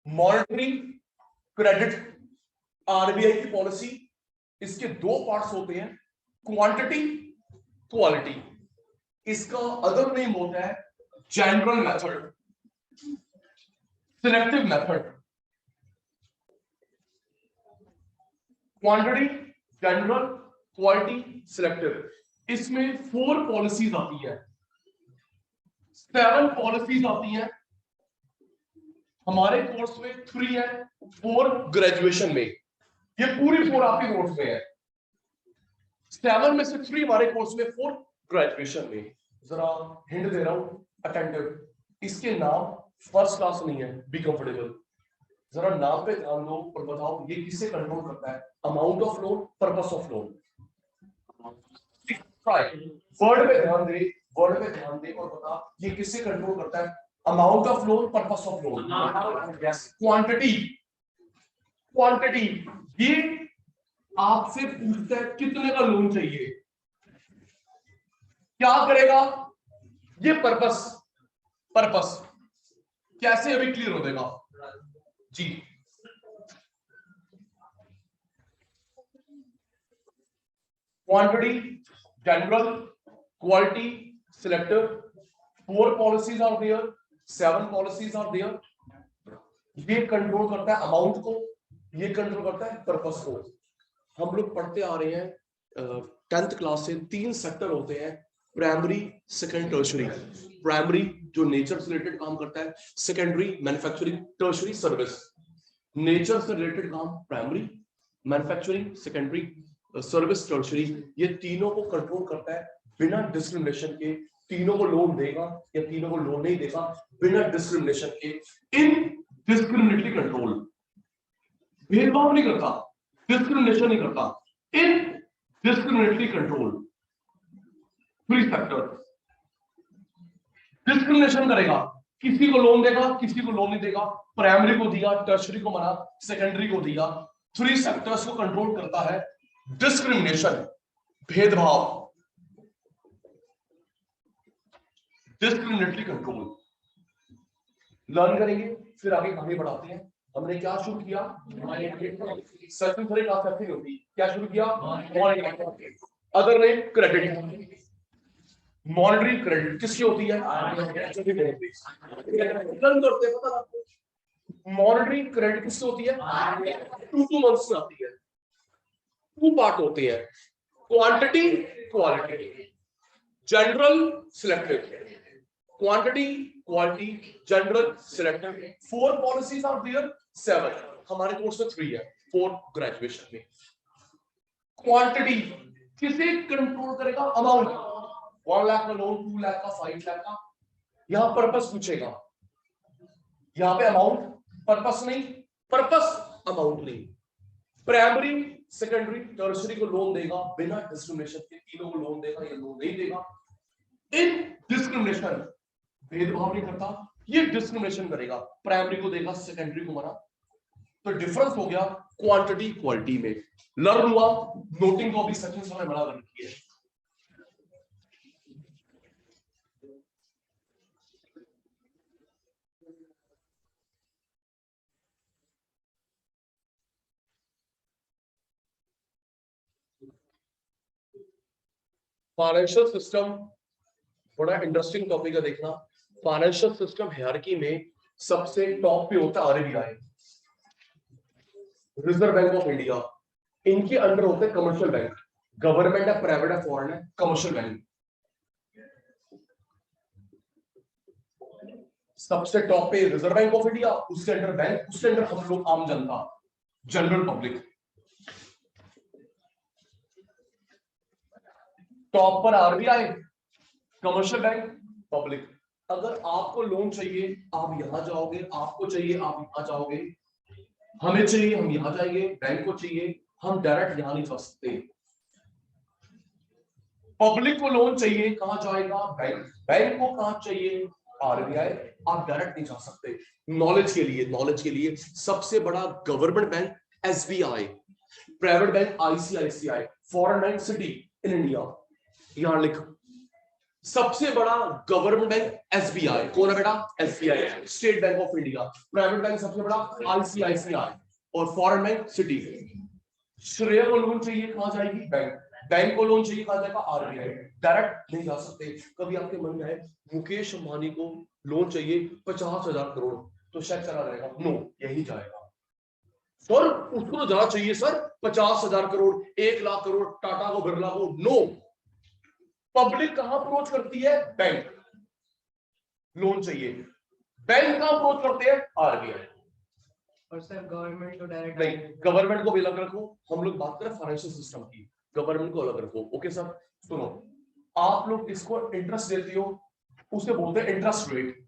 Monetary credit RBI की policy, इसके दो पार्ट्स होते हैं, क्वांटिटी क्वालिटी। इसका अदर नेम होता है general method, selective method. Quantity, general, quality, selective. इसमें 4 पॉलिसीज आती है, 7 पॉलिसीज आती हैं। हमारे कोर्स में 3 है, 4 ग्रेजुएशन में। ये पूरी 4 आपके कोर्स में है। 7 में से 3 हमारे कोर्स में, 4 ग्रेजुएशन में। जरा हिंट दे रहा हूं, अटेंटिव। इसके नाम फर्स्ट क्लास नहीं है, बी कंफर्टेबल। जरा नाम पे ध्यान दो और बताओ ये किसे कंट्रोल करता है? Amount of loan, purpose of loan. Word पे ध्यान दे, वर्ड पे ध्यान दे और बता ये किसे कंट्रोल करता है? Amount of loan, purpose of loan. Quantity, quantity ये आपसे पूछता है कितने का लोन चाहिए, क्या करेगा? ये पर्पस, पर्पस कैसे अभी क्लियर हो जाएगा जी। Quantity, general, quality, selective. 4 policies are there, 7 policies are there. ये कंट्रोल करता है अमाउंट को, ये कंट्रोल करता है पर्पस को। हम लोग पढ़ते आ रहे हैं 10th क्लास से, 3 सेक्टर होते हैं, प्राइमरी, सेकेंड, टर्शरी। प्राइमरी जो नेचर से रिलेटेड काम करता है, secondary manufacturing, tertiary service. Nature से रिलेटेड काम primary, manufacturing secondary, service tertiary. ये तीनों को कंट्रोल करता है बिना डिस्क्रिमिनेशन के। तीनों को लोन देगा या तीनों को लोन नहीं देगा, बिना डिस्क्रिमिनेशन के। इन डिस्क्रिमिनेटरी कंट्रोल, भेदभाव नहीं करता, डिस्क्रिमिनेशन नहीं करता, इन डिस्क्रिमिनेटरी कंट्रोल। 3 सेक्टर। डिस्क्रिमिनेशन करेगा, किसी को लोन देगा, किसी को लोन नहीं देगा, प्राइमरी को दिया, टर्शरी को मना, सेकेंडरी को दिया। 3 सेक्टर्स को कंट्रोल करता है डिस्क्रिमिनेशन, भेदभाव, डिस्क्रिमिनेटरी कंट्रोल। लर्न करेंगे, फिर आगे कहानी बढ़ाते हैं। हमने क्या शुरू किया? सर्चिंग थोड़ी क्लास ऐसी होती, क्या शुरू किया? Other name credit. Monetary credit किसकी होती है? लर्न करते हैं, पता आपको मॉनेटरी क्रेडिट किसकी होती है? 2 मंथ्स में आती है। 2 पार्ट होते हैं, quantity quality, general selective. Quantity quality, general selective. 4 policies are there, 7 हमारे कोर्स में 3 है, 4 ग्रेजुएशन में। क्वांटिटी किसे कंट्रोल करेगा? अमाउंट। 1 लाख का लोन, 2 लाख का, 5 लाख का। यहां पर्पस पूछेगा, यहां पे अमाउंट, पर्पस नहीं, पर्पस अमाउंट नहीं। प्राइमरी, सेकेंडरी, टर्शरी को लोन देगा बिना डिस्क्रिमिनेशन के। तीनों को लोन देगा या लोन नहीं देगा। इन डिस्क्रिमिनेशन, भेदभाव नहीं करता, ये डिस्क्रिमिनेशन करेगा। प्राइमरी को देगा, सेकेंडरी को मना। तो डिफरेंस हो गया क्वांटिटी क्वालिटी में। लर्न हुआ, नोटिंग को भी सचिन सर ने बना कर रखी है। फाइनेंशियल सिस्टम बड़ा इंटरेस्टिंग टॉपिक है देखना। फाइनेंशियल सिस्टम हायरार्की में सबसे टॉप पे होता है RBI, reserve bank of India. इनके अंडर होते हैं कमर्शियल बैंक। गवर्नमेंट है, प्राइवेट है, फॉरेन है, कमर्शियल बैंक। सबसे टॉप पे रिजर्व बैंक ऑफ इंडिया, उसके अंडर बैंक, उसके अंडर हम लोग आम जनता, जनरल पब्लिक। टॉप पर आरबीआई, कमर्शियल बैंक, पब्लिक। अगर आपको लोन चाहिए आप यहां जाओगे, आपको चाहिए आप यहां जाओगे, हमें चाहिए हम यहां जाएंगे, बैंक को चाहिए हम डायरेक्ट यहां नहीं जा सकते। पब्लिक को लोन चाहिए कहां जाएगा? बैंक। बैंक को कहां चाहिए? आरबीआई। आप डायरेक्ट नहीं जा सकते। नॉलेज के लिए, नॉलेज के लिए सबसे बड़ा government bank SBI, private bank ICICI, foreign bank city in India. यहां लिख, सबसे बड़ा गवर्नमेंट बैंक एसबीआई, कौन है बेटा? SBI, state bank of India. Private bank सबसे बड़ा आईसीआईसीआई, और फॉरेन बैंक सिटी। श्रेय को लोन चाहिए कहां जाएगी? बैंक। बैंक को लोन चाहिए कहां जाएगा? आरबीआई। डायरेक्ट नहीं जा सकते। कभी आपके मन में आए मुकेश अंबानी को लोन चाहिए 50,000 करोड़, तो शायद चला जाएगा? नो, यही जाएगा। सर उसको तो जाना चाहिए सर 50,000 करोड़, 1 लाख करोड़, टाटा को, बिरला को। नो, पब्लिक कहां अप्रोच करती है? बैंक। लोन चाहिए, बैंक कहां अप्रोच करते हैं? आरबीआई। और सर गवर्नमेंट को डायरेक्ट नहीं, गवर्नमेंट को भी अलग रखो, हम लोग बात करें फाइनेंशियल सिस्टम की, गवर्नमेंट को अलग रखो। ओके सर, सुनो, आप लोग इसको इंटरेस्ट देती हो, उसे बोलते हैं इंटरेस्ट रेट।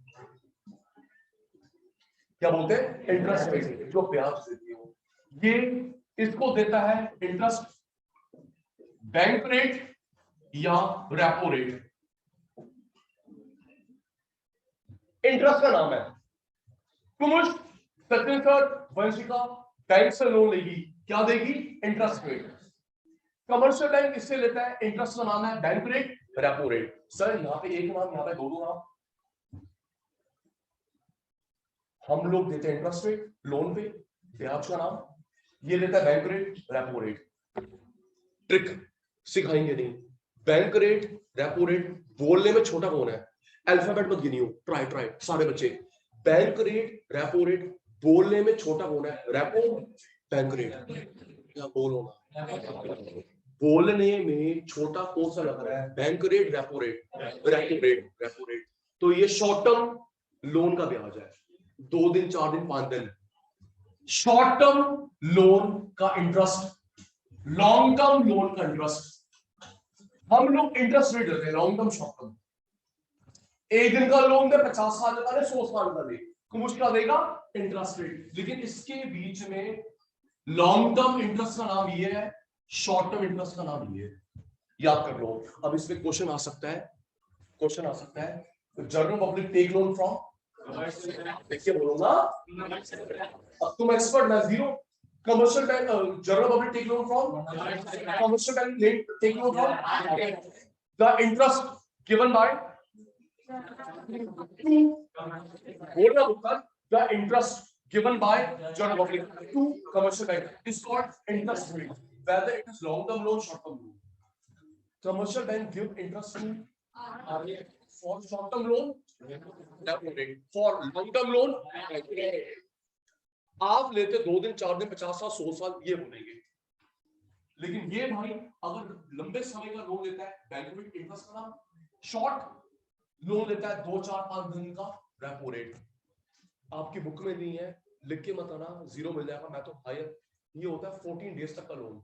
क्या बोलते हैं? इंटरेस्ट रेट, जो ब्याज देती हो। ये इसको देता है इंटरेस्ट बैंक रेट या रेपो रेट। इंटरेस्ट का नाम है। कुमुश, सचिन सर, वंशिका बैंक से लोन लेगी, क्या देगी? Interest rate. कमर्शियल बैंक इससे लेता है, इंटरेस्ट का नाम है bank rate, repo rate. Sir यहाँ पे एक नाम, यहाँ पे दो नाम। हम लोग देते हैं इंटरेस्ट रेट लोन पे, ब्याज का नाम, ये लेता है bank rate, repo rate. Trick सिखाएंगे नहीं। बैंक रेट, रेपो रेट, बोलने में छोटा कौन है? अल्फाबेट मत गिनियो, ट्राई ट्राई सारे बच्चे। बैंक रेट, रेपो रेट, बोलने में छोटा कौन है? Repo, bank rate. क्या बोलो ना, बोलने में छोटा कौन सा लग रहा है? Bank rate, repo rate, repo rate, repo rate. तो ये शॉर्ट टर्म लोन का ब्याज है, 2 दिन, 4 दिन, 5 दिन। शॉर्ट टर्म लोन का इंटरेस्ट, लॉन्ग टर्म लोन का इंटरेस्ट। हम लोग इंटरेस्ट रेट देते हैं लॉन्ग टर्म, शॉर्ट टर्म। 1 दिन का लोन दे, 50 साल का दे, 100 साल का दे, कुछ क्या देगा? Interest rate. लेकिन इसके बीच में लॉन्ग टर्म इंटरेस्ट का नाम ये है, शॉर्ट टर्म इंटरेस्ट का नाम ये है। याद कर लो। अब इसमें क्वेश्चन आ सकता है, क्वेश्चन आ सकता है, general public take loan from, देखिए बोलूंगा, अब तुम एक्सपर्ट, मैं zero. Commercial bank, general public take loan from, commercial bank take loan from, the interest given by, बोल रहा हूं, the interest given by general public to commercial bank is called interest rate, whether it is long term loan, short term loan. Commercial bank give interest to for short term loan, for long term loan आप लेते 2 दिन, 4 दिन, 50 साल, 100 साल, ये बोलेंगे। लेकिन ये भाई अगर लंबे समय का लोन लेता है, बैंक में इंटरेस्ट का नाम, शॉर्ट लोन लेता है 2, 4, 5 दिन का, रेपो रेट। आपकी बुक में नहीं है, लिख के मत आना, जीरो मिल जाएगा, मैं तो हायर। ये होता है 14 डेज तक का लोन,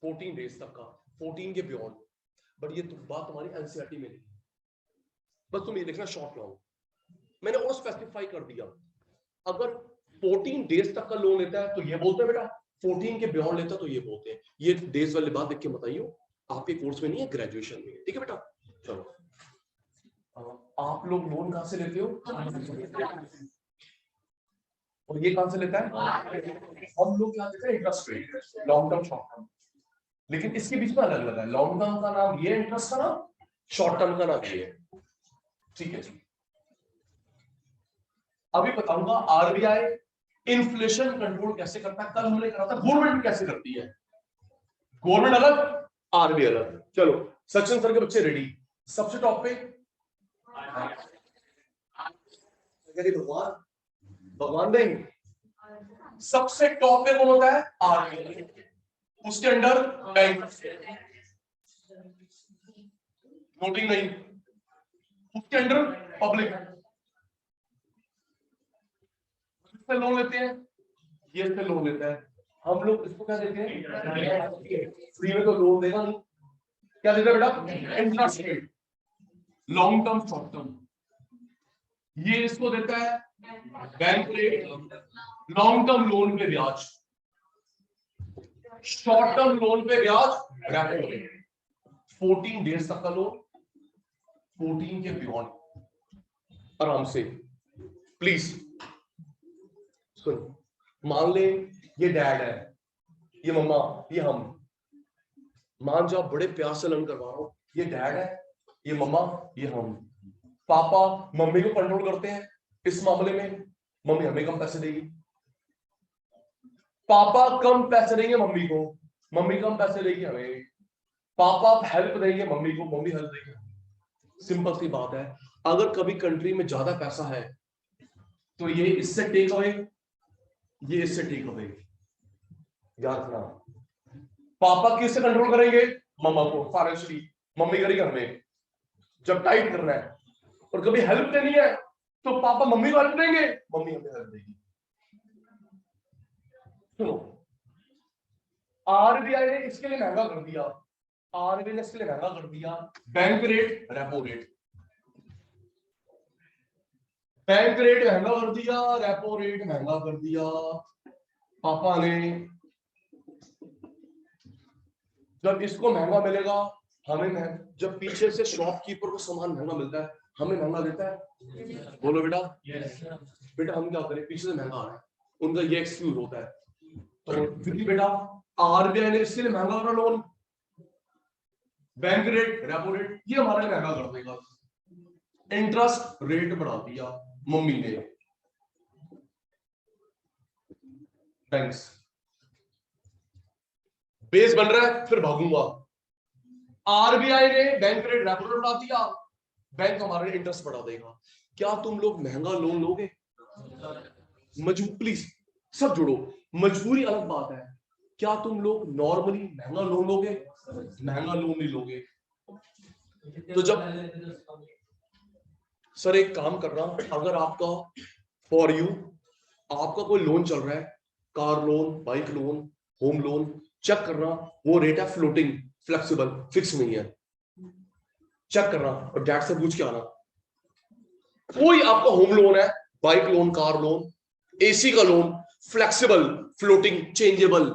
14 डेज तक का, 14 के बियॉन्ड। बट ये बात तुम्हारी एनसीईआरटी में नहीं है, बस तुम ये देखना शॉर्ट लॉन्ग। मैंने और स्पेसिफाई कर दिया, अगर 14 डेज तक का लोन लेता है तो ये बोलते हैं बेटा, 14 के बियॉन्ड लेता है तो ये बोलते हैं। ये डेज वाली बात देख के मत आइयो, आपके कोर्स में नहीं है, ग्रेजुएशन में, ठीक है बेटा। चलो, आप लोग लोन कहां से लेते हो? और ये कहां से लेता है? हम लोग क्या देते हैं? Interest rate, long term, short term. लेकिन इसके बीच में अलग अलग है, लॉन्ग टर्म का नाम ये, इंटरेस्ट का नाम, शॉर्ट टर्म का नाम ये है। ठीक है जी। अभी बताऊंगा आरबीआई इन्फ्लेशन कंट्रोल कैसे करता है। कल हमने कहा था गवर्नमेंट कैसे करती है, गवर्नमेंट अलग, आरबीआई अलग। चलो सचिन सर के बच्चे रेडी। सबसे टॉप पे भगवान, भगवान नहीं, सबसे टॉप पे कौन होता है? आरबीआई। उसके अंडर बैंक, नोटिंग नहीं, उसके अंडर पब्लिक। इससे लोन लेते हैं, ये इससे लोन लेता है, हम लोग इसको क्या देते हैं? फ्री में तो लोन देगा नहीं, क्या देता है बेटा? Interest rate, long term, short term. ये इसको देता है bank rate, long term loan पे ब्याज, शॉर्ट टर्म लोन पे ब्याज, रेपो रेट। 14 डेज तक का लोन, 14 के बियॉन्ड, आराम से। प्लीज सुन, मान ले ये डैड है, ये मम्मा, ये हम। मान जाओ बड़े प्यार से लर्न करवा रहा हूं, ये डैड है, ये मम्मा, ये हम। पापा मम्मी को कंट्रोल करते हैं इस मामले में, मम्मी हमें कम पैसे देगी। पापा कम पैसे देंगे मम्मी को, मम्मी कम पैसे देगी हमें। पापा हेल्प देंगे मम्मी को, मम्मी हेल्प देगी हमें। सिंपल सी बात है। अगर कभी कंट्री में ज्यादा पैसा है तो ये इससे टेक अवे, ये इससे टेक अवे। याद रखना, पापा किससे कंट्रोल करेंगे? मम्मा को फाइनेंशियली, मम्मी करेगी हमें जब टाइट करना है। और कभी हेल्प देनी है तो पापा मम्मी को हेल्प देंगे, मम्मी हमें हेल्प देगी। सुनो, आरबीआई ने इसके लिए महंगा कर दिया, आरबीआई ने इसके लिए महंगा कर दिया bank rate, repo rate. Bank rate महंगा कर दिया, रेपो रेट महंगा कर दिया पापा ने। जब इसको महंगा मिलेगा हमें, जब पीछे से शॉपकीपर को सामान महंगा मिलता है हमें महंगा देता है। बोलो बेटा, बेटा हम क्या करें, पीछे से महंगा आ रहा है, उनका ये एक्सक्यूज होता है। तो फिर बेटा आरबीआई ने इसके लिए महंगा करा loan, bank rate, repo rate, ये हमारे लिए महंगा कर देगा। इंटरेस्ट रेट बढ़ा दिया मम्मी ने, थैंक्स। बेस बन रहा है, फिर भागूंगा। आरबीआई ने बैंक रेट, रेपो रेट बढ़ा दिया, बैंक हमारे इंटरेस्ट बढ़ा देगा। क्या तुम लोग महंगा लोन लोगे? मजबूरी, प्लीज सब जुड़ो, मजबूरी अलग बात है। क्या तुम लोग नॉर्मली महंगा लोन लोगे? महंगा लोन नहीं लोगे। तो जब सर एक काम कर रहा, अगर आपका फॉर यू आपका कोई लोन चल रहा है, car loan, bike loan, home loan, check करना वो रेट है फ्लोटिंग, फ्लेक्सिबल, फिक्स नहीं है। चेक करना और डैड से पूछ के आना। कोई आपका होम लोन है, bike loan, car loan, AC का loan, flexible, floating, changeable,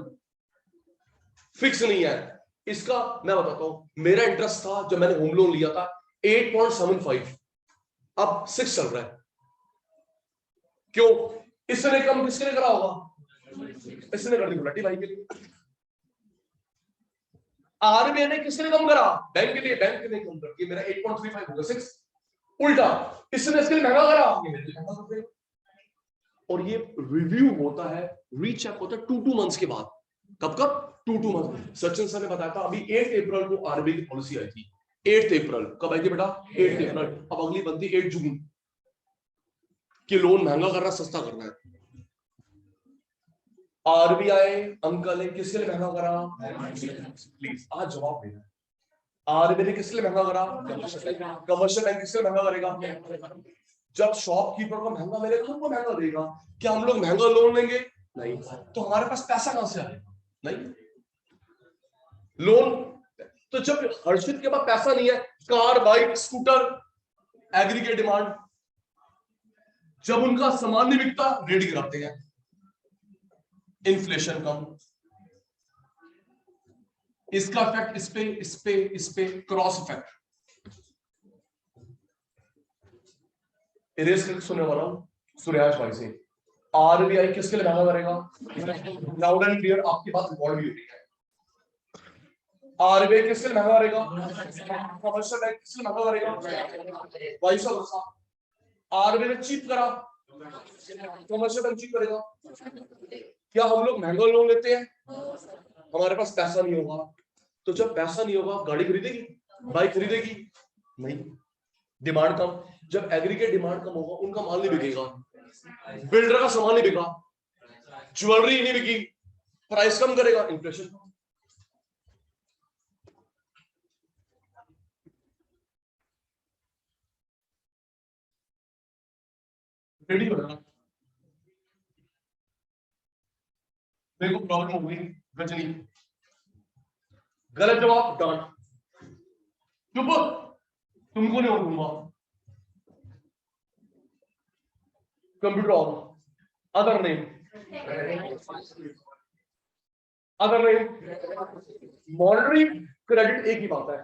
fix नहीं है। इसका मैं बताता हूं, मेरा इंटरेस्ट था जब मैंने होम लोन लिया था 8.75, अब 6 चल रहा है। क्यों? इसने कम किसके लिए करा होगा? इसने कर दी बुलाटी भाई के लिए। आरबीआई ने किसके लिए कम करा? बैंक के लिए, बैंक के लिए कम कर दिया, मेरा 8.35 होगा 6। उल्टा इसने इसके लिए महंगा करा, ये मेरे लिए महंगा कर देगा। और ये रिव्यू होता है, रीचेक होता है 2 मंथ्स के बाद। कब कब? 2 मंथ। सचिन सर ने बताया था अभी 8 अप्रैल को आरबीआई की पॉलिसी आई थी। 8 अप्रैल कब आई थी बेटा? 8 अप्रैल। अब अगली बनती 8 जून कि लोन महंगा कर रहा, सस्ता करना है। आरबीआई अंकल ने किसके लिए महंगा करा? प्लीज आज जवाब देना। आरबीआई ने किसके लिए महंगा करा? कमर्शियल बैंक किसके लिए महंगा करेगा? जब शॉपकीपर को महंगा मिलेगा तो वो महंगा देगा। क्या हम लोग महंगा लोन लेंगे? नहीं। तो हमारे पास पैसा कहां से आएगा? नहीं। लोन तो जब हर्षित के पास पैसा नहीं है, car, bike, scooter, aggregate demand, जब उनका सामान नहीं बिकता रेट गिराते हैं, इन्फ्लेशन कम। इसका इफेक्ट इस पे क्रॉस इफेक्ट। इरेज करके सुनने वाला हूं सूर्याश भाई से। आरबीआई किसके लिए महंगा करेगा? लाउड एंड क्लियर, आपकी बात रिकॉर्ड भी हो रही है। आरबीआई किसके लिए महंगा करेगा? कमर्शियल बैंक किसके लिए महंगा करेगा? Vice versa. आरबीआई ने चीप करा, कमर्शियल बैंक चीप करेगा। क्या हम लोग महंगा लोन लेते हैं? हमारे पास पैसा नहीं होगा, तो जब पैसा नहीं होगा गाड़ी खरीदेगी, बाइक खरीदेगी नहीं, डिमांड कम। जब एग्रीगेट डिमांड कम होगा उनका माल नहीं बिकेगा, बिल्डर का सामान नहीं बिका, ज्वेलरी नहीं बिकी, प्राइस कम करेगा, इन्फ्लेशन। रेडी हो जाना। मेरे को प्रॉब्लम हो गई रजनी, गलत जवाब डांट, चुप, तुमको नहीं होगा। Computer on, other name, other name, monetary credit एक ही बात है।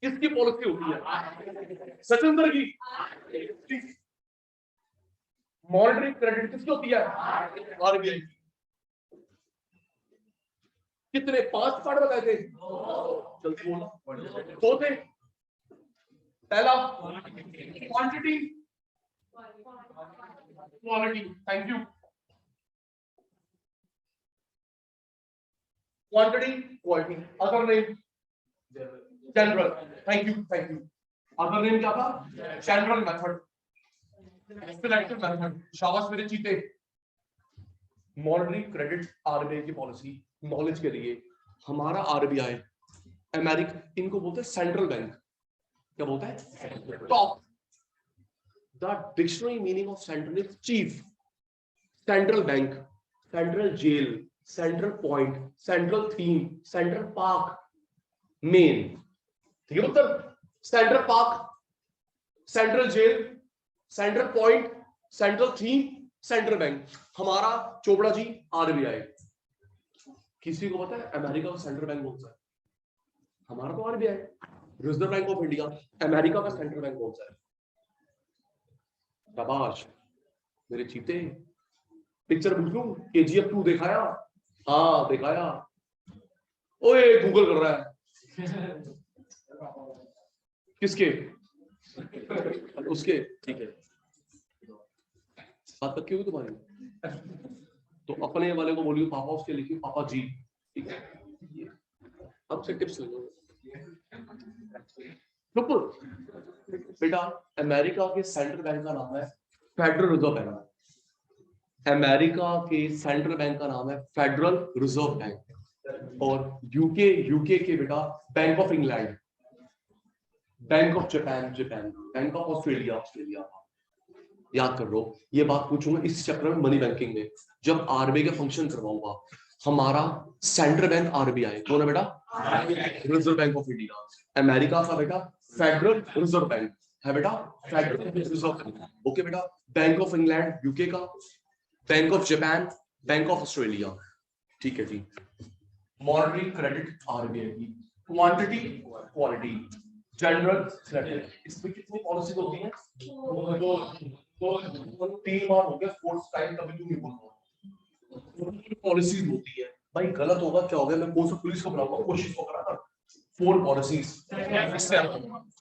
किसकी पॉलिसी होती है? सचिन सर की। मॉनिटरी क्रेडिट किसकी होती है? आरबीआई की। कितने 5 पार्ट बताए थे? जल्दी बोलो। 2 थे। पहला quantity, quality. Thank you. Quantity, quality. Other name general. Thank you. Other name क्या था? General method, selective method. शाबाश मेरे चीते। मॉनेटरी क्रेडिट आरबीआई की पॉलिसी, नॉलेज के लिए। हमारा आरबीआई अमेरिका, इनको बोलते हैं सेंट्रल बैंक। क्या बोलता है? Top. The dictionary meaning of central is chief. Central bank, central jail, central point, central theme, central park, main. ठीक है उत्तर? Central park, central jail, central point, central theme, central bank. हमारा चोपड़ा जी RBI. किसी को पता है अमेरिका का central bank कौन सा है? हमारा तो RBI, reserve bank of India. America का सेंट्रल बैंक कौन सा है? शाबाश मेरे चीते। पिक्चर बुझलू केजीएफ 2 दिखाया? हाँ दिखाया। ओए गूगल कर रहा है। किसके? उसके। ठीक है, बात पक्की होगी तुम्हारी? तो अपने वाले को बोलियो पापा, उसके लिखिए पापा जी। ठीक है, अब से टिप्स लो बेटा। अमेरिका के सेंट्रल बैंक का नाम है फेडरल रिजर्व बैंक। अमेरिका के सेंट्रल बैंक का नाम है फेडरल रिजर्व बैंक। और यूके के बेटा bank of England, bank of Japan, bank of Australia. याद कर लो, ये बात पूछूंगा इस चैप्टर में मनी बैंकिंग में, जब आरबीआई का फंक्शन करवाऊंगा। हमारा सेंट्रल बैंक आरबीआई कौन है बेटा? Reserve bank of India. America का बेटा फेडरल रिजर्व बैंक है बेटा, फेडरल रिजर्व बैंक। ओके बेटा। बैंक ऑफ इंग्लैंड यूके का, bank of Japan, bank of Australia. ठीक है जी। मॉनेटरी क्रेडिट आरबीआई की, क्वांटिटी क्वालिटी, जनरल क्रेडिट। इसमें कितनी पॉलिसी होती है? तो 3 बार हो गया स्पोर्ट्स टाइम, कभी क्यों नहीं बोल पॉलिसीज होती है भाई। गलत होगा क्या हो गया, मैं कौन सा पुलिस को बुलाऊंगा, कोशिश को करा 4 पॉलिसीज।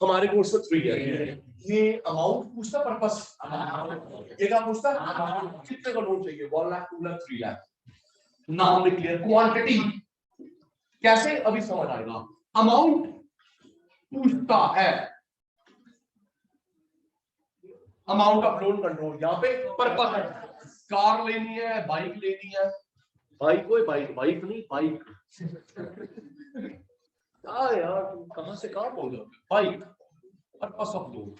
हमारे कोर्स में 3 है। ये अमाउंट पूछता, पर्पस ये क्या पूछता है? कितने का लोन चाहिए? 1 लाख, 2 लाख, 3 लाख। नाम लिख लिया। क्वांटिटी कैसे, अभी समझ आएगा। अमाउंट पूछता है, अमाउंट ऑफ लोन कंट्रोल। यहाँ पे पर्पस है, कार लेनी है, बाइक लेनी है। बाइक कोई बाइक नहीं, बाइक। यार कहां से कहां पहुंच गए? Bike, purpose of loan.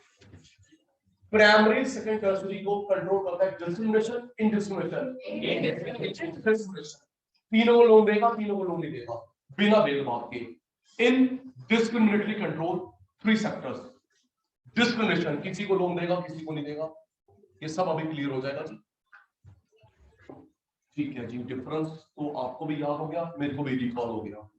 Primary second tertiary को कंट्रोल करता है डिस्क्रिमिनेशन, इनडिस्क्रिमिनेशन। तीनों को लोन देगा, तीनों को लोन नहीं देगा, बिना भेदभाव के। In discriminatory control 3 sectors. Discrimination, किसी को लोन देगा, किसी को नहीं देगा। ये सब अभी क्लियर हो जाएगा जी। ठीक है जी। डिफरेंस तो आपको भी याद हो गया, मेरे को भी रिकॉल हो गया।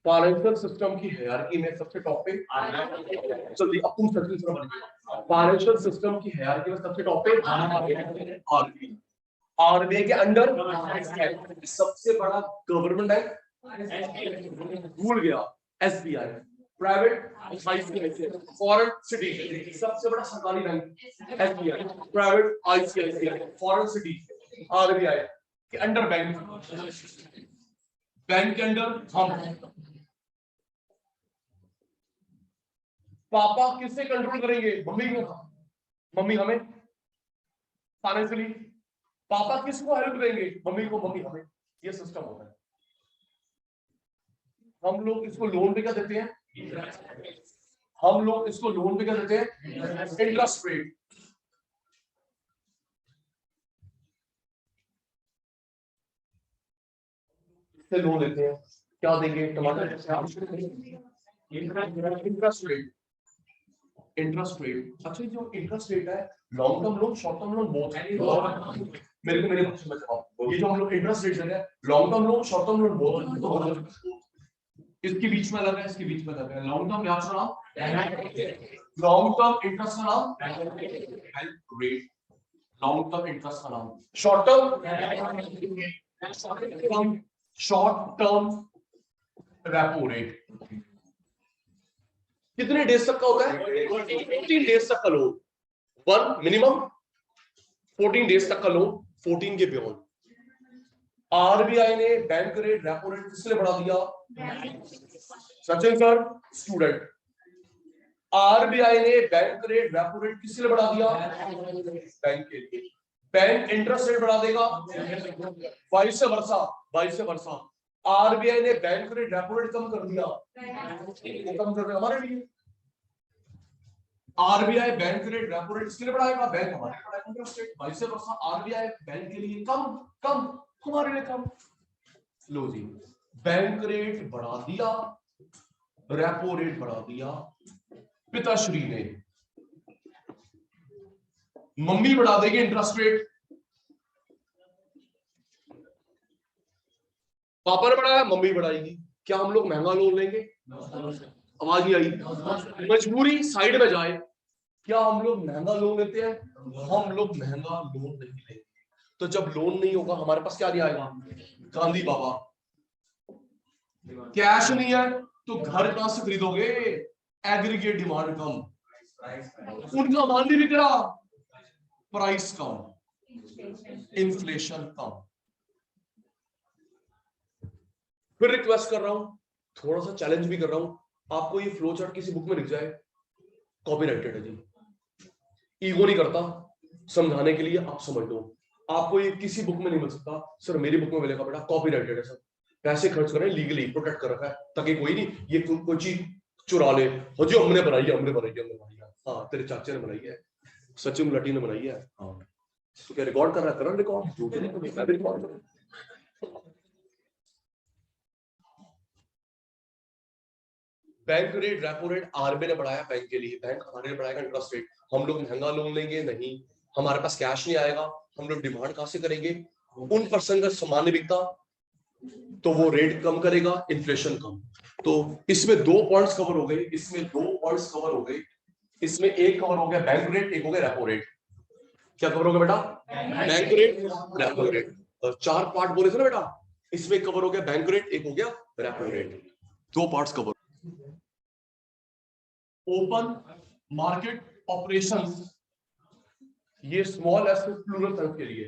फाइनेंशियल सिस्टम की हायरार्की में सबसे टॉप पे जल्दी अब तुम सर्किल से बनेगा। फाइनेंशियल सिस्टम की हायरार्की में सबसे टॉप पे आरबीआई। आरबीआई के अंडर सबसे बड़ा गवर्नमेंट बैंक भूल गया, SBI. Private ICICI. Foreign city सबसे बड़ा सरकारी bank SBI. Private ICICI. Foreign city RBI के अंडर बैंक, बैंक के अंडर हम। पापा किससे कंट्रोल करेंगे? मम्मी को। मम्मी हमें फाइनेंशियली। पापा किसको हेल्प देंगे? मम्मी को, मम्मी हमें। ये सिस्टम होता है। हम लोग इसको लोन पे क्या देते हैं? हम लोग इसको लोन पे क्या देते हैं? Interest rate. से लोन लेते हैं, क्या देंगे? टमाटर। Interest rate, interest rate. अच्छा, जो इंटरेस्ट रेट है, long term loan, short term loan, both. मेरे को मेरे क्वेश्चन में जवाब। ये जो हम लोग इंटरेस्ट रेट है, long term loan, short term loan, both. इसके बीच में लगा है, इसके बीच में लगा है। लॉन्ग टर्म याद सुना, लॉन्ग टर्म इंटरेस्ट का नाम bank rate, long term interest का नाम। शॉर्ट टर्म रेपो रेट कितने डेज तक का होता है? 14 डेज तक का लोन, वन मिनिमम 14 डेज तक का लोन, 14 के बियॉन्ड। आरबीआई ने बैंक रेट रेपो रेट किसने बढ़ा दिया? Sachin sir student. आरबीआई ने बैंक रेट रेपो रेट किसने बढ़ा दिया? बैंक के लिए। बैंक इंटरेस्ट रेट बढ़ा देगा, वाइस वर्सा। आरबीआई ने बैंक रेट रेपो रेट कम कर दिया, कम कर दिया हमारे लिए। RBI bank rate repo rate किसके लिए बढ़ाएगा? बैंक हमारे लिए बढ़ाएगा interest rate, vice versa. RBI bank के लिए कम हमारे लिए कम। लो जी, बैंक रेट बढ़ा दिया, रेपो रेट बढ़ा दिया पिताश्री ने, मम्मी बढ़ा देगी इंटरेस्ट रेट। पापा ने बढ़ाया, मम्मी बढ़ाएगी। क्या हम लोग महंगा लोन लेंगे? आवाज नहीं आई। मजबूरी साइड में जाए, क्या हम लोग महंगा लोन लेते हैं? हम लोग महंगा लोन नहीं लेंगे। तो जब लोन नहीं होगा हमारे पास क्या नहीं आएगा? गांधी बाबा। कैश नहीं है तो घर कहां से खरीदोगे? एग्रीगेट डिमांड कम, उनका माल नहीं बिक रहा, प्राइस कम, इन्फ्लेशन कम। फिर रिक्वेस्ट कर रहा हूं, थोड़ा सा चैलेंज भी कर रहा हूं, आपको ये फ्लो चार्ट किसी बुक में लिख जाए, कॉपीराइटेड है जी। ईगो नहीं करता, समझाने के लिए आप समझ लो। आपको ये किसी बुक में नहीं मिल सकता, सर मेरी बुक में मिलेगा बेटा, कॉपीराइटेड है सर। पैसे खर्च करें, लीगली प्रोटेक्ट कर रखा है ताकि कोई नहीं ये कोई चीज चुरा ले। हो जी हमने बनाई है, हाँ तेरे चाचे ने बनाई है, सचिन लटी ने बनाई है। हाँ तो क्या रिकॉर्ड कर रहा है? Current record. Bank rate repo rate RBI ने बढ़ाया बैंक के लिए, बैंक हमारे लिए बढ़ाएगा इंटरेस्ट रेट। हम लोग महंगा लोन लेंगे नहीं, हमारे पास कैश नहीं आएगा, हम लोग डिमांड कहां से करेंगे? उन पर्सन का सामान नहीं बिकता तो वो रेट कम करेगा, इन्फ्लेशन कम। तो इसमें दो पॉइंट्स कवर हो गए, इसमें एक कवर हो गया बैंक रेट, एक हो गया रेपो रेट। क्या कवर हो गया बेटा? Bank rate, repo rate. और चार पार्ट बोले थे ना बेटा, इसमें कवर हो गया बैंक रेट, एक हो गया रेपो रेट, दो parts cover. Open market operations, ये स्मॉल एस प्लूरल सेंस के लिए।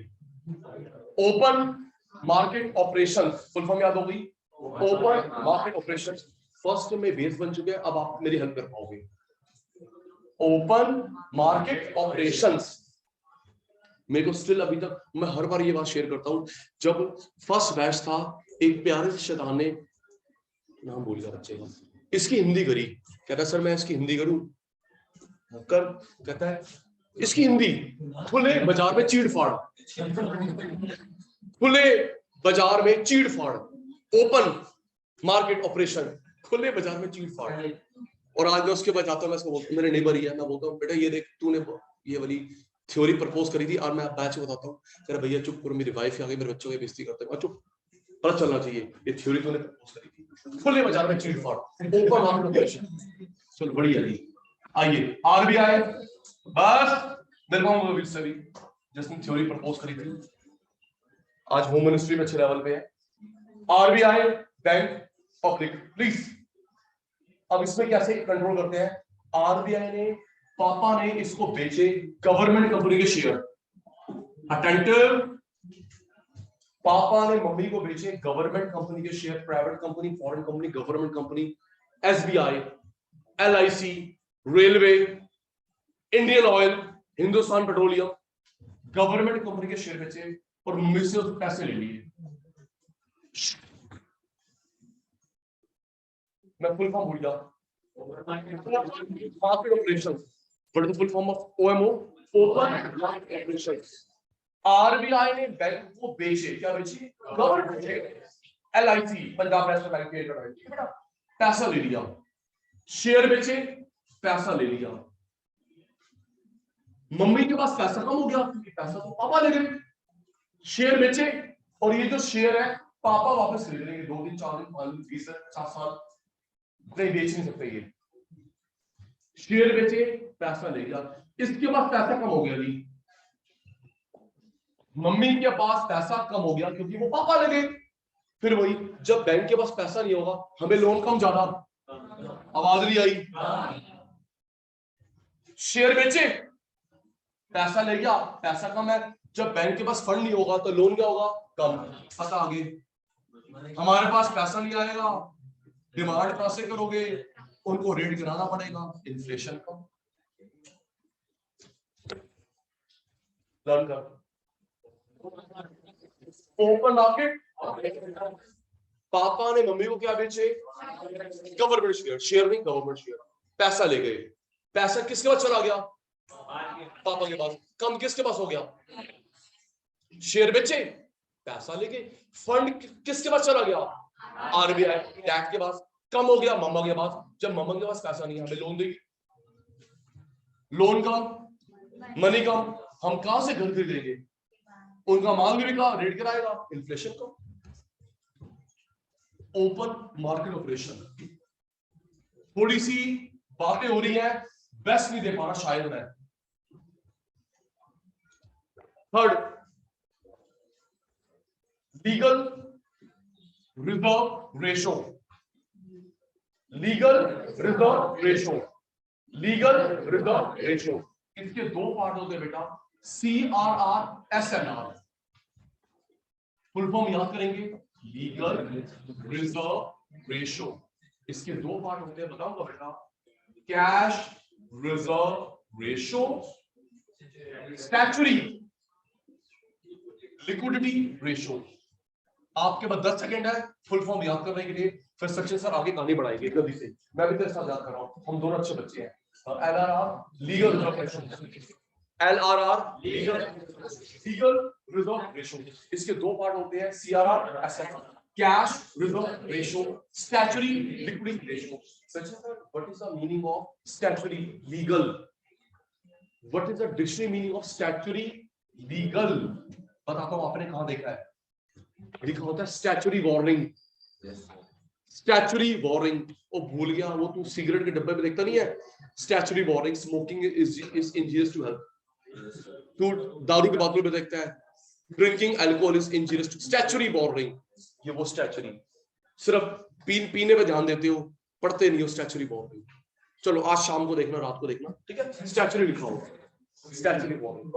Open market operations full form याद होगी? Open market operations. फर्स्ट में बेस बन चुके हैं, अब आप मेरी हेल्प कर पाओगे। ओपन मार्केट ऑपरेशंस, मेरे को स्टिल अभी तक, मैं हर बार ये बात शेयर करता हूं, जब फर्स्ट बैच था एक प्यारे से शैतान ने, नाम भूल गया बच्चे का, इसकी हिंदी करी। कहता है सर मैं इसकी हिंदी करूं कर, कहता है इसकी हिंदी, खुले बाजार में चीड़ फाड़, खुले बाजार में चीड़ फाड़, ओपन मार्केट ऑपरेशन, खुले बाजार में चीड़ फाड़। और आज मैं उसके पास जाता हूं, मैं इसको बोलता हूं, मेरे नेबर ही है, मैं बोलता हूं बेटा ये देख तूने ये वाली थ्योरी प्रपोज करी थी, और मैं बैच बताता हूँ, कह भैया चुप करो मेरी वाइफ आ गई, मेरे बच्चों की बेइज्जती करते हैं, चुप, पता चलना चाहिए ये थ्योरी तूने प्रपोज करी थी, खुले बाजार में चीड़ फाड़, ओपन मार्केट ऑपरेशन। चलो बढ़िया जी, आइए आरबीआई, बस मेरे को सभी जिसने थ्योरी प्रपोज करी थी, आज होम मिनिस्ट्री में अच्छे लेवल पे है। RBI bank public please. अब इसमें कैसे कंट्रोल करते हैं? आरबीआई ने, पापा ने इसको बेचे गवर्नमेंट कंपनी के शेयर, अटेंटिव, पापा ने मम्मी को बेचे गवर्नमेंट कंपनी के share, private company, foreign company, government company, SBI, LIC, railway, Indian oil, Hindustan petroleum, government company के शेयर बेचे और मम्मी से पैसे ले लिए। मैं फुल फॉर्म भूल गया, market operations, what is the full form of OMO? Open market operations. RBI ने बैंक को बेचे, क्या बेचे? Government, LIC Punjab national bank के, पैसा ले लिया, शेयर बेचे, पैसा ले लिया। मम्मी के पास पैसा कम हो गया क्योंकि पैसा तो पापा ले गए, शेयर बेचे, और ये जो शेयर है पापा वापस खरीद लेंगे 2 दिन 4 दिन 5 दिन 20 दिन 50 साल, नहीं बेच नहीं सकते ये। शेयर बेचे, पैसा ले गया, इसके पास पैसा कम हो गया जी, मम्मी के पास पैसा कम हो गया क्योंकि वो पापा लगे। फिर वही, जब बैंक के पास पैसा नहीं होगा हमें लोन कम ज्यादा, आवाज नहीं आई। शेयर बेचे, पैसा ले गया, पैसा कम है, जब बैंक के पास फंड नहीं होगा तो लोन क्या होगा, कम। पता आगे, हमारे पास पैसा नहीं आएगा, डिमांड कहां से करोगे, उनको रेट गिराना पड़ेगा, इन्फ्लेशन कम। लर्न कर, ओपन मार्केट। पापा ने मम्मी को क्या बेचे, गवर्नमेंट शेयर, शेयर नहीं गवर्नमेंट शेयर। पैसा ले गए, पैसा किसके पास चला गया, पापा के पास, कम किसके पास हो गया, शेयर बेचे, पैसा ले गए, फंड किसके पास चला गया, आरबीआई डैट के पास, कम हो गया मम्मा के पास, जब मम्मा के पास पैसा नहीं है हमें लोन देगी, लोन कम, मनी कम, हम कहां से घर खरीदेंगे, उनका माल भी बिका, रेट गिराएगा, इन्फ्लेशन कम। ओपन मार्केट ऑपरेशन, थोड़ी सी बातें हो रही है, बेस्ट नहीं दे पा रहा शायद मैं। Third, legal reserve ratio, legal reserve ratio, legal reserve ratio, इसके दो पार्ट होते हैं बेटा, CRR SNR, फुल फॉर्म याद करेंगे, लीगल रिजर्व रेशो, इसके दो पार्ट होते हैं, बताऊंगा बेटा, cash reserve ratio, statutory liquidity ratio. आपके पास 10 सेकंड है फुल फॉर्म याद करने के लिए, फिर सचिन सर आगे कहानी बढ़ाएंगे गलती से, मैं भी तेरे साथ याद कर रहा हूं, हम दोनों अच्छे बच्चे हैं। LRR legal reserve ratio, LRR legal reserve ratio, इसके दो पार्ट होते हैं, CRR SNR, cash reserve ratio, statutory liquidity ratio. Sachin sir, what is the meaning of statutory legal, what is the dictionary meaning of statutory legal, बताता हूं, आपने कहां देखा है, लिखा होता है स्टैट्यूटरी वार्निंग, स्टैट्यूटरी वार्निंग, वो भूल गया, वो तू सिगरेट के डब्बे में देखता नहीं है, statutory warning, smoking is injurious to health, तू दारू की बोतल में देखता है, drinking alcohol is injurious to, statutory warning, ये वो स्टैट्यूटरी, सिर्फ पीने पे ध्यान देते हो, पढ़ते नहीं हो स्टैट्यूटरी वार्निंग। चलो आज शाम को देखना, रात को देखना, ठीक है, स्टैट्यूटरी लिखा होगा, स्टैट्यूटरी वार्निंग।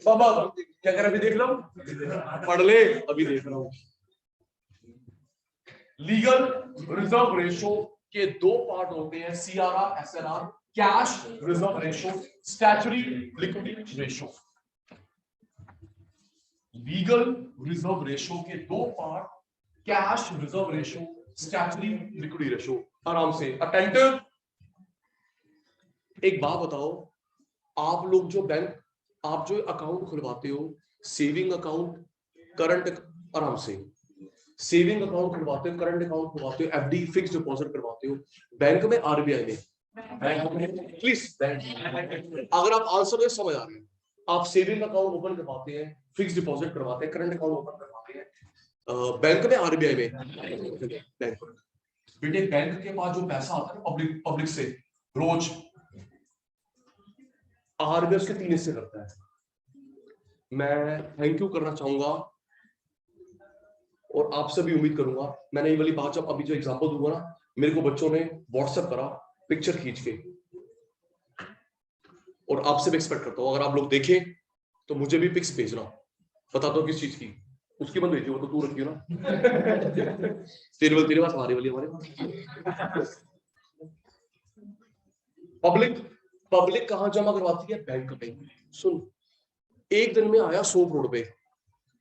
बाबा क्या कर, अभी देख लो, पढ़ ले, अभी देख रहा हूं। लीगल रिजर्व रेशो के दो पार्ट होते हैं, CRR SNR, cash reserve ratio, statutory liquidity ratio. Legal reserve ratio के दो part, cash reserve ratio, statutory liquidity ratio. आराम से अटेंटिव। एक बात बताओ, आप लोग जो बैंक, आप जो अकाउंट खुलवाते हो, सेविंग अकाउंट, करंट, आराम से सेविंग अकाउंट खुलवाते हो, करंट अकाउंट खुलवाते हो, FD फिक्स डिपॉजिट करवाते हो, बैंक में, RBI में, प्लीज अगर आप आंसर में समझ आ रहे हैं, आप सेविंग अकाउंट ओपन करवाते हैं, फिक्स डिपॉजिट करवाते हैं, करंट अकाउंट ओपन करवाते हैं, बैंक में, RBI में, बैंक बेटे, बैंक के पास जो पैसा आता है पब्लिक से रोज, RBI उसके 3 हिस्से करता है। मैं थैंक यू करना चाहूंगा और आपसे भी उम्मीद करूंगा, मैंने ये वाली बात जब अभी जो एग्जांपल दूंगा ना, मेरे को बच्चों ने व्हाट्सएप करा पिक्चर खींच के, और आपसे भी एक्सपेक्ट करता हूं, अगर आप लोग देखें तो मुझे भी पिक्स भेजना, बता दो किस चीज की, उसकी मत भेजिए, वो तो तू रखियो ना, तेरे पास, हमारे वाली। पब्लिक कहां जमा करवाती है, बैंक में। सुन, एक दिन में आया 100 करोड़ पे,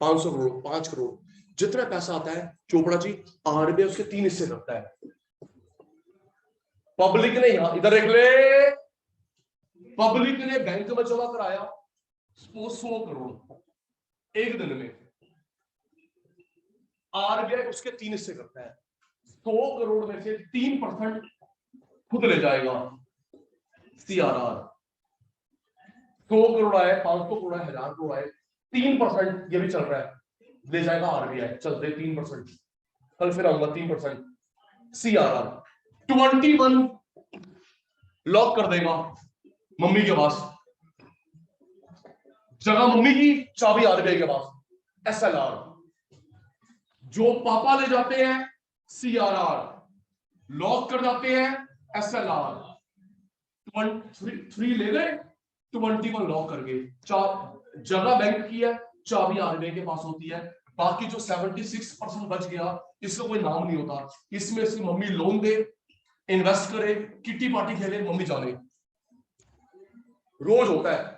500 करोड़, 5 करोड़, जितना पैसा आता है चोपड़ा जी, RBI उसके 3 हिस्से करता है। पब्लिक ने यहां इधर देख ले, पब्लिक ने बैंक में जमा कराया 100 करोड़ एक दिन में, RBI उसके 3 हिस्से करता है, 100 करोड़ में से 3% खुद ले जाएगा, CRR। 100 करोड़ आए, 500 करोड़ आए, 1000 करोड़ आए, 3% ये भी चल रहा है, ले जाएगा RBI, चलते 3%, कल फिर आऊंगा 3%, CRR। 21 लॉक कर देगा मम्मी के पास, जगह मम्मी की, चाबी आरबीआई के पास। एसएलआर जो पापा ले जाते हैं सीआरआर, लॉक कर जाते हैं एसएलआर। 3 ले गए, 21 लॉक कर गए। जगह बैंक की है, चाबी आरबीआई के पास होती है। बाकी जो 76% बच गया, इसका कोई नाम नहीं होता। इसमें से मम्मी लोन दे, इन्वेस्ट करे, किटी पार्टी खेले, मम्मी जाने, रोज होता है।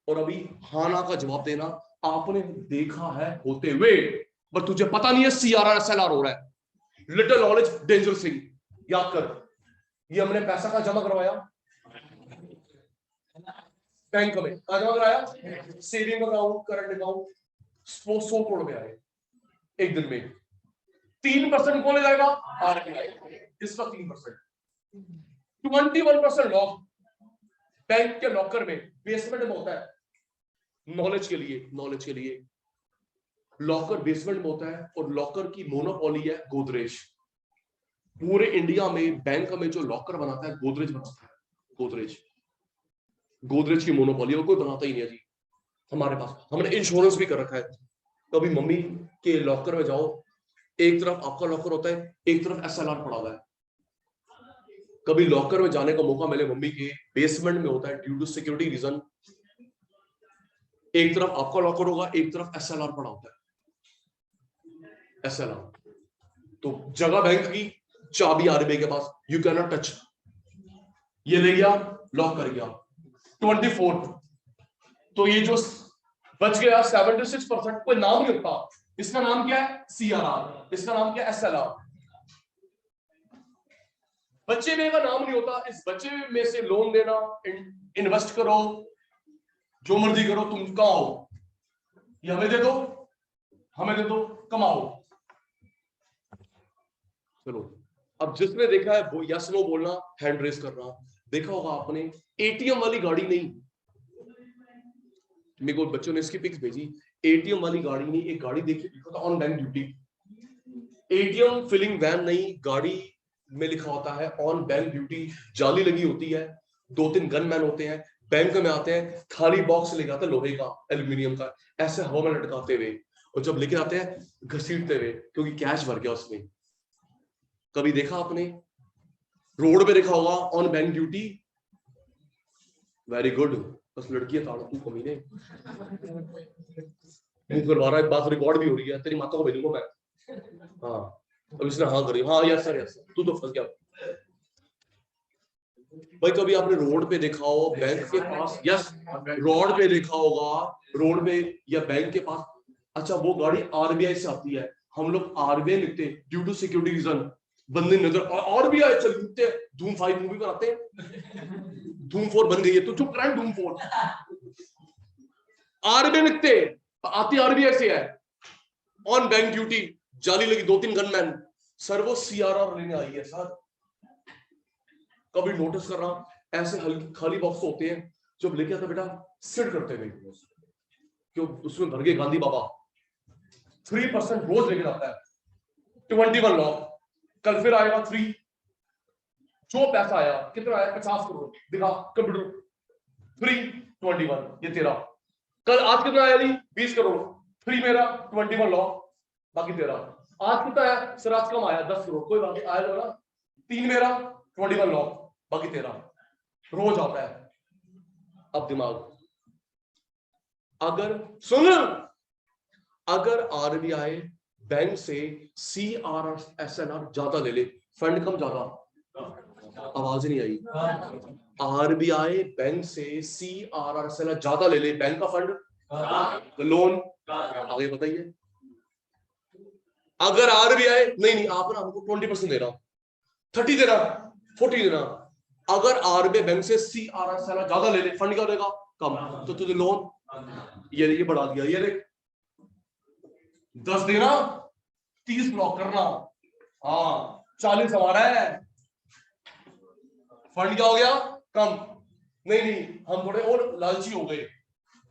और अभी हाना का जवाब देना आपने देखा है होते हुए, पर तुझे पता नहीं है सीआरआर एसएलआर हो रहा है। लिटिल नॉलेज डेंजर थिंग, याद कर। ये हमने पैसा का जमा करवाया बैंक में, कहा जमा कराया, saving account, current account, 100 crore में आए एक दिन में। 3% कौन ले जाएगा? आरबीआई, इसका 3%। 21% लॉक बैंक के लॉकर में, बेसमेंट में होता है। नॉलेज के लिए लॉकर बेसमेंट में होता है, और लॉकर की मोनोपोली है गोदरेज। पूरे इंडिया में बैंक में जो लॉकर बनाता है गोदरेज बनाता है। गोदरेज की मोनोपोली, और कोई बनाता ही नहीं है जी। हमारे पास, हमने इंश्योरेंस भी कर रखा है। कभी मम्मी के लॉकर में जाओ, एक तरफ आपका लॉकर होता है, एक तरफ एसएलआर पड़ा हुआ है। कभी लॉकर में जाने का मौका मिले मम्मी के, बेसमेंट में होता है, ड्यू टू सिक्योरिटी रीजन। एक तरफ आपका लॉकर होगा, एक तरफ एसएलआर पड़ा होता है। एसएलआर तो जगह बैंक की, चाबी आरबीआई के पास, यू कैन नॉट टच। ये ले गया, लॉक कर गया। 24, तो ये जो बच गया 76%, कोई नाम नहीं होता। इसका नाम क्या है? सीआरआर। इसका नाम क्या है? एसएलआर। बच्चे में का नाम नहीं होता। इस बच्चे में से लोन देना, इन्वेस्ट करो, जो मर्जी करो, तुम कमाओ, ये हमें दे दो, कमाओ। चलो, अब जिसने देखा है वो यस नो बोलना, हैंड रेस करना। देखा होगा आपने एटीएम वाली गाड़ी नहीं, मेरे को बच्चों ने इसकी पिक्स भेजी। एटीएम वाली गाड़ी नहीं, एक गाड़ी देखी, लिखा था on bank duty. ATM filling van नहीं, गाड़ी में लिखा होता है ऑन बैंक ड्यूटी। जाली लगी होती है, 2-3 गनमैन होते हैं, बैंक में आते हैं, खाली बॉक्स लेके आते हैं लोहे का, एल्यूमिनियम का, ऐसे हवा में लटकाते हुए, और जब लेके आते हैं घसीटते हुए, क्योंकि कैश भर गया उसमें। कभी देखा आपने? रोड पे लिखा होगा on bank duty. Very good, बस लड़की है ताड़ा, तू कमीने मुंह करवा रहा है। बात रिकॉर्ड भी हो रही है, तेरी माता को भेजूंगा मैं। हाँ, अब इसने हाँ करी। हाँ यस सर, यस तू तो फंस गया भाई। कभी आपने रोड पे देखा हो बैंक के पास, यस रोड पे देखा होगा, रोड पे या बैंक के पास। अच्छा, वो गाड़ी आरबीआई से आती है, हम लोग आरबीआई लिखते ड्यू टू सिक्योरिटी रीजन। बंदे नजर आरबीआई चल लिखते, धूम 5 मूवी बनाते हैं, धूम 4 बन गई है तो चुप कराए, धूम 4 आरबीआई लिखते, आती आरबीआई से है, ऑन बैंक ड्यूटी, जाली लगी, 2-3 गनमैन। सर वो सीआरआर लेने आई है सर। कभी नोटिस कर रहा, ऐसे हल्की खाली बॉक्स होते हैं, जब लेके आता बेटा सिट करते हुए, क्यों उसमें भर गए गांधी बाबा। 3% रोज लेके आता है। 21 लॉक, कल फिर आएगा 3। जो पैसा आया, कितना आया? 50 करोड़, दिखा कंप्यूटर, 321, ये तेरा। कल आज कितना आया? 20 करोड़, 3 मेरा, 21 लॉक, बाकी तेरा। आज कितना आया? सर आज कम आया, 10 करोड़, कोई बात नहीं, आया ना, 3 मेरा, 21 लॉक, बाकी तेरा। रोज आता है। अब दिमाग, अगर सुन, अगर आरबीआई बैंक से सीआरआर एसएलआर ज्यादा ले ले, फंड कम ज्यादा, आवाज नहीं आई। आरबीआई बैंक से सीआरआर एसएलआर ज्यादा ले ले, बैंक का फंड, लोन, आगे बताइए। अगर आरबीआई नहीं आप ना हमको 20% दे रहा, 30 देना, 40 देना। अगर आरबीआई बैंक से सीआरआर एसएलआर ज्यादा ले ले, फंड क्या देगा? कम, तो तुझे लोन ये बढ़ा दिया। ये देख, 10 देना, 30 ब्लॉक करना, हाँ 40 हमारा है। फंड क्या हो गया? कम। नहीं, हम थोड़े और लालची हो गए।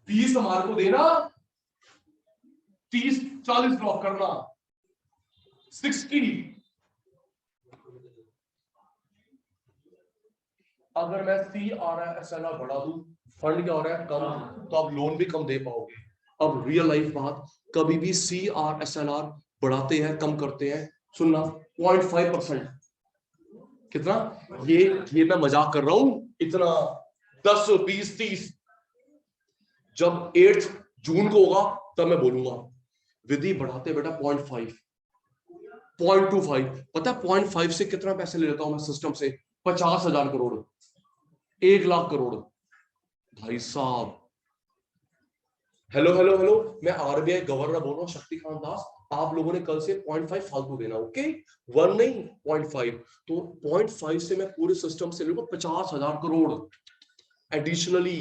20 हमारे को देना, 40 ब्लॉक करना, 60। अगर मैं CRSLR बढ़ा दूं, फंड क्या हो रहा है कम, तो आप लोन भी कम दे पाओगे। अब रियल लाइफ बात, कभी भी CRSLR बढ़ाते हैं कम करते हैं, सुनना 0.5%। कितना? ये मैं मजाक कर रहा हूं, इतना 10 20 30, जब 8 जून को होगा तब मैं बोलूंगा। विधि बढ़ाते बेटा 0.5 0.25। पता है 0.5 से कितना पैसे ले लेता हूं मैं सिस्टम से? 50,000 करोड़, 1 लाख करोड़। भाई साहब, हेलो हेलो हेलो, मैं RBI गवर्नर बोल रहा हूँ शक्तिकांत दास, आप लोगों ने कल से 0.5 फालतू देना, ओके? 1 नहीं 0.5। तो 0.5 से मैं पूरे सिस्टम से लूंगा 50,000 करोड़ एडिशनली।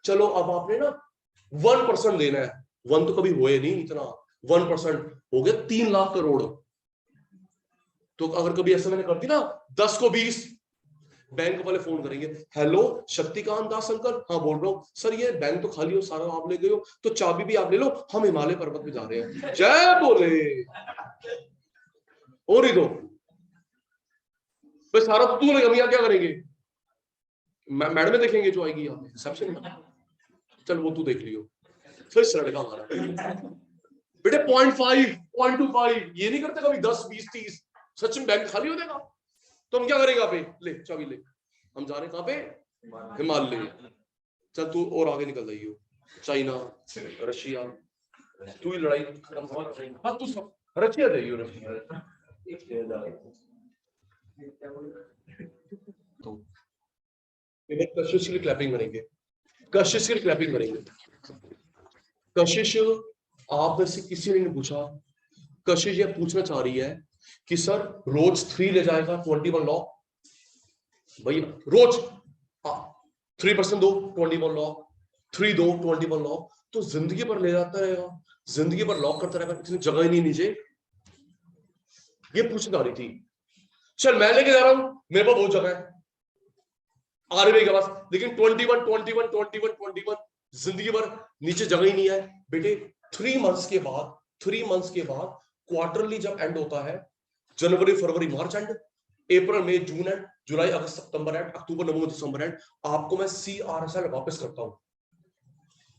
चलो अब आपने ना 1% देना है, 1 तो कभी हुए नहीं इतना, 1% हो गया 3 लाख करोड़। तो अगर कभी ऐसा मैंने कर दी ना 10 को 20, बैंक वाले फोन करेंगे, हेलो शक्तिकांत दास अंकल, हाँ बोल रहा हूँ सर, ये बैंक तो खाली हो सारा, आप ले गए हो तो चाबी भी आप ले लो, हम हिमालय पर्वत पे जा रहे हैं। जय बोले। और ही दो तो सारा तो तू लेगा, हम यहाँ क्या करेंगे? मैडम देखेंगे जो आएगी यहाँ पे रिसेप्शन में, चल वो तू देख लियो। फिर लड़का हमारा बेटे 0.5 0.25 ये नहीं करते कभी 10 20 30, सच में बैंक खाली हो जाएगा। तो हम क्या करेंगे? यहाँ पे ले चाबी ले, हम जा रहे हैं कहाँ पे? हिमालय। चल तू और आगे निकल जाइयो, चाइना, रशिया, तू ही लड़ाई हाँ तू सब रशिया जाइयो, रशिया। तो कशिश के लिए क्लैपिंग करेंगे, कशिश के लिए क्लैपिंग करेंगे। कशिश, आप में से किसी ने नहीं पूछा, कशिश ये पूछना चाह रही है कि सर रोज 3 ले जाएगा 21 लॉ, भाई रोज 3% दो 21 लॉ, 3 दो 21 लॉ, तो जिंदगी भर ले जाता रहेगा, जिंदगी भर लॉक करता रहेगा, किसी जगह ही नहीं नीचे। ये पूछने आ रही थी। चल मैं लेके जा रहा हूं, मेरे पास बहुत जगह है RBI के पास, लेकिन 21 21 21 21 जिंदगी भर नीचे जगह ही नहीं है बेटे। 3 मंथ्स के बाद, 3 मंथ्स के बाद क्वार्टरली जब एंड होता है, जनवरी फरवरी मार्च एंड, अप्रैल मई जून एंड, जुलाई अगस्त सितंबर एंड, अक्टूबर नवंबर दिसंबर एंड, आपको मैं CRSL वापस करता हूं।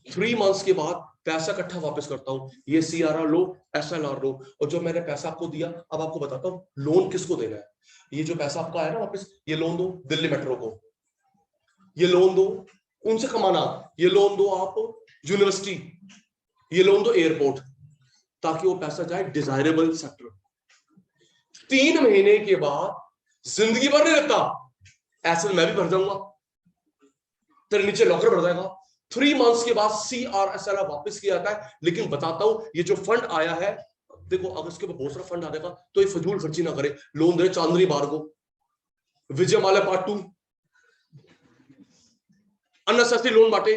3 मंथ्स के बाद पैसा इकट्ठा वापस करता हूं, ये CRR लो, SLR लो। और जो मैंने पैसा आपको दिया, अब आपको बताता हूं लोन किसको देना है। ये जो पैसा आपका आया ना वापस, ये लोन दो दिल्ली मेट्रो को, ये लोन दो उनसे कमाना, ये लोन दो आप यूनिवर्सिटी, ये लोन दो एयरपोर्ट, ताकि वो पैसा जाए डिजायरेबल सेक्टर। 3 महीने के बाद जिंदगी भर नहीं लगता, ऐसे मैं भी भर जाऊंगा, तेरे नीचे लॉकर भर जाएगा। 3 मंथ्स के बाद CRSL वापस किया जाता है। लेकिन बताता हूं, ये जो फंड आया है, देखो अगर उसके ऊपर बहुत सारा फंड आ जाएगा तो ये फजूल खर्ची ना करे, लोन दे चांदनी बार को, Vijay Mallya part 2, unnecessary loan बांटे।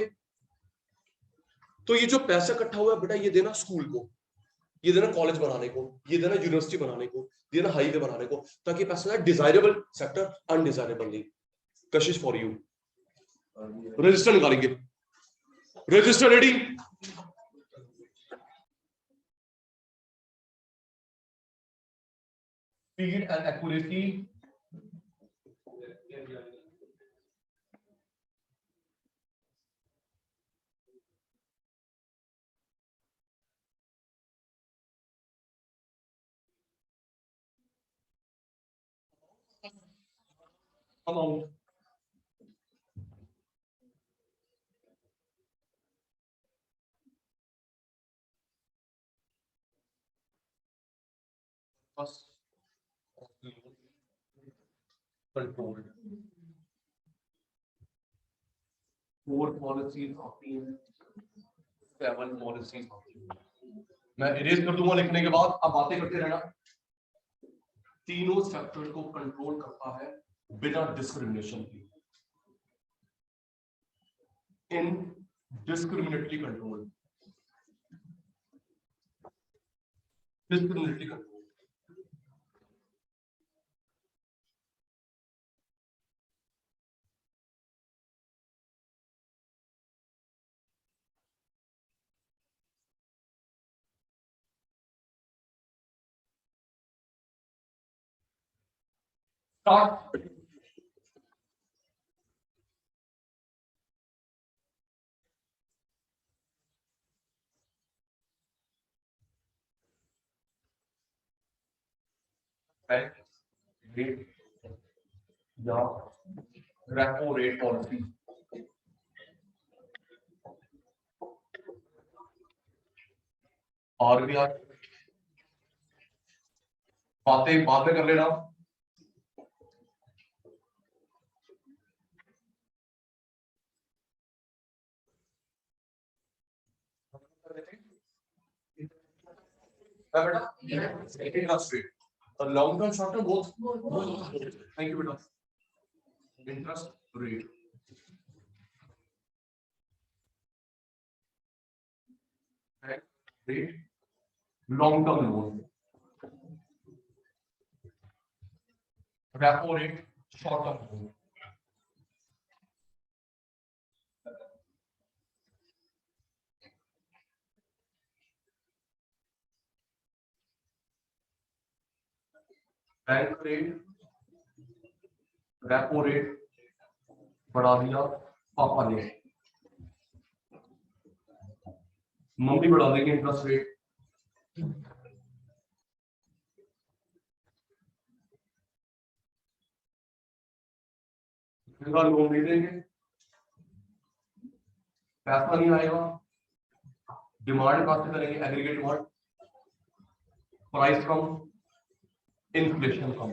तो ये जो पैसा इकट्ठा हुआ है बेटा, ये देना स्कूल को, ये देना कॉलेज बनाने को, ये देना यूनिवर्सिटी बनाने को, ये देना हाईवे बनाने को, ताकि पैसा जाए डिजायरेबल सेक्टर, अनडिजायरेबल नहीं। कशिश फॉर यू, रजिस्टर निकालेंगे, register ready. Speed and accuracy, amount, first controlled, 4 policies आती हैं, 7 पॉलिसीज आती हैं। मैं इरेज कर दूंगा लिखने के बाद, आप बातें करते रहना। तीनों सेक्टर को कंट्रोल करता है बिना डिस्क्रिमिनेशन के, in discriminatory control, discriminatory control. Start. Bank rate या रेपो रेट पॉलिसी। आरबीआई बातें बातें कर लेना। इंटरेस्ट रेट और long term short term both. Thank you बेटा। Interest rate rate long term loan, repo rate short term loan. Bank rate repo rate बढ़ा दिया पापा ने, मम्मी बढ़ा देंगे इंटरेस्ट रेट। लोन दे देंगे, पैसा नहीं आएगा, डिमांड काफी करेंगे, aggregate demand, price come, inflation come.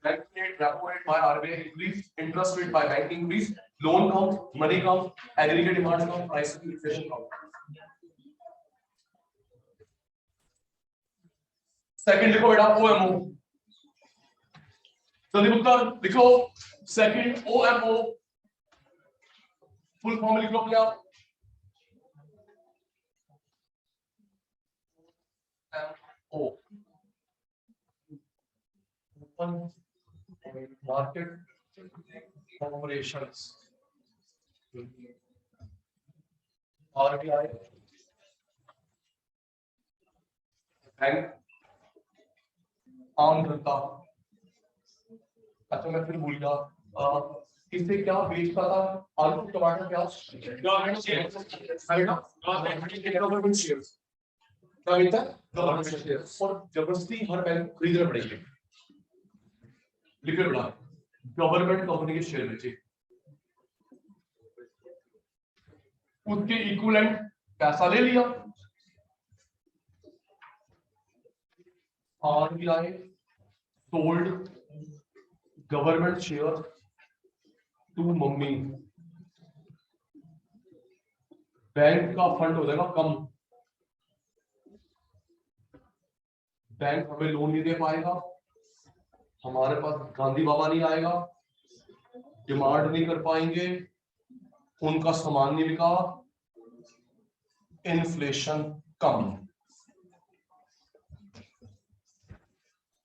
Bank rate, repo rate by RBI increase, interest rate by bank increase, loan come, money come, aggregate demand come, price inflation come. Second लिखो बेटा OMO, जल्दी उत्तर लिखो। Second OMO full form लिख लो क्या? MO open market operations, RBI bank आम जनता। अच्छा मैं फिर भूल गया, इससे क्या बेचता था? आलू, टमाटर, प्याज, गवर्नमेंट शेयर्स। गवर्नमेंट शेयर्स क्या बेचता है? Government shares. और जबरदस्ती हर बैंक को खरीदना पड़ेगा, लिखे पड़ा गवर्नमेंट कंपनी के शेयर बेचे, उसके इक्विवेलेंट पैसा ले लिया। RBI sold government shares to mummy, bank का फंड हो जाएगा कम, बैंक हमें लोन नहीं दे पाएगा, हमारे पास गांधी बाबा नहीं आएगा, डिमांड नहीं कर पाएंगे, उनका सामान नहीं बिका, इन्फ्लेशन कम।